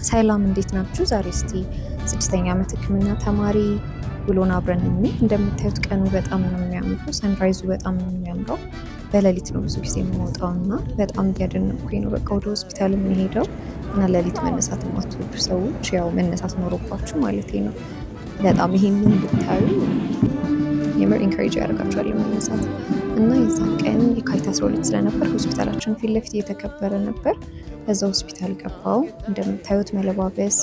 ሰላም እንዴት ናችሁ? ዛሬ እስቲ 6ኛ ዓመት ሕክምና ተማሪ ውሎን አብረን እንይ። እንደምታዩት ቀኑ በጣም ነው የሚያምረው። ሰንራይዙ በጣም ነው የሚያምረው። በሌሊት ነው ብዙ ጊዜ የምወጣው እና በጣም እያደነኩኝ ነው። በቃ ወደ ሆስፒታል የምሄደው እና ሌሊት መነሳት የማትወዱ ሰዎች ያው መነሳት ኖሮባችሁ ማለት ነው በጣም ይሄንን ብታዩ የምር ኢንካሬጅ ያደርጋችኋል ለመነሳት። እና የዛን ቀን የካቲት 12 ስለነበር ሆስፒታላችን ፊት ለፊት እየተከበረ ነበር። ከዛ ሆስፒታል ገባው። እንደምታዩት መለባበስ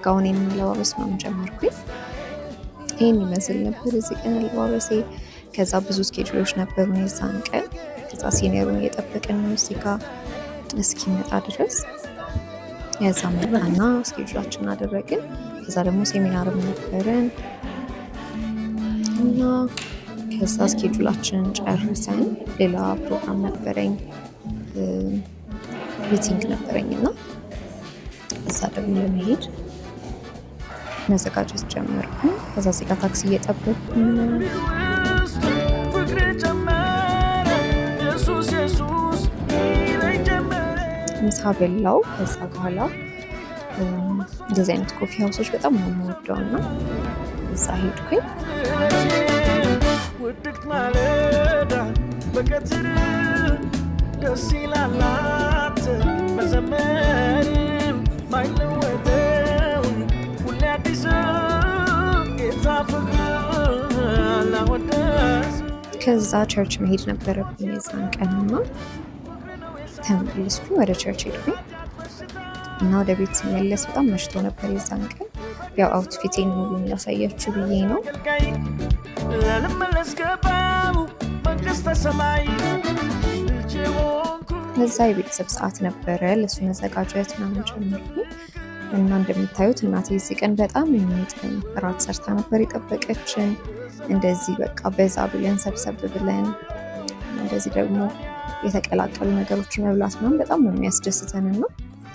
ጋውኔን መለባበስ ነው ጀመርኩኝ። ይህን ይመስል ነበር እዚህ ቀን አለባበሴ። ከዛ ብዙ ስኬጁሎች ነበሩ የዛን ቀን። ከዛ ሲኒየሩን እየጠበቅን ነው እዚህ ጋር እስኪመጣ ድረስ። የዛ መጣና ስኬጁላችን አደረግን። ከዛ ደግሞ ሴሚናርም ነበረን እና ከዛ ስኬጁላችንን ጨርሰን ሌላ ፕሮግራም ነበረኝ ሚቲንግ ነበረኝ እና እዛ ደግሞ ለመሄድ መዘጋጀት ጀመርኩ። ከዛ እዚህ ጋር ታክሲ እየጠበቅኩኝ ምሳ በላው። ከዛ በኋላ እንደዚህ አይነት ኮፊ ሀውሶች በጣም ነው የምወደው እና እዛ ሄድኩኝ። ውድቅት ማለዳ በቀትር ደስ ይላላት መዘመርም ማይለወጠውን ሁሌ አዲስ ጌታ ፍቅር ላወደስ። ከዛ ቸርች መሄድ ነበረብኝ የዛን ቀንና ተመለስኩኝ። ወደ ቸርች ሄድኩኝ እና ወደ ቤት ስመለስ በጣም መሽቶ ነበር የዛን ቀን። ያው አውትፊቴን ሙሉን ላሳያችሁ ብዬ ነው። ከዛ የቤተሰብ ሰዓት ነበረ፣ ለሱ መዘጋጀት ምናምን ጀመርኩኝ እና እንደምታዩት እናቴ እዚህ ቀን በጣም የሚጥም እራት ሰርታ ነበር የጠበቀችን። እንደዚህ በቃ በዛ ብለን ሰብሰብ ብለን እንደዚህ ደግሞ የተቀላቀሉ ነገሮችን መብላት ምናምን በጣም ነው የሚያስደስተን እና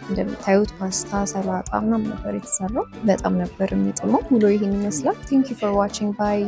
እንደምታዩት ፓስታ፣ ሰላጣ ምናምን ነበር የተሰራው። በጣም ነበር የሚጥመው። ውሎ ይህን ይመስላል። ቴንክ ዩ ፎር ዋቺንግ ባይ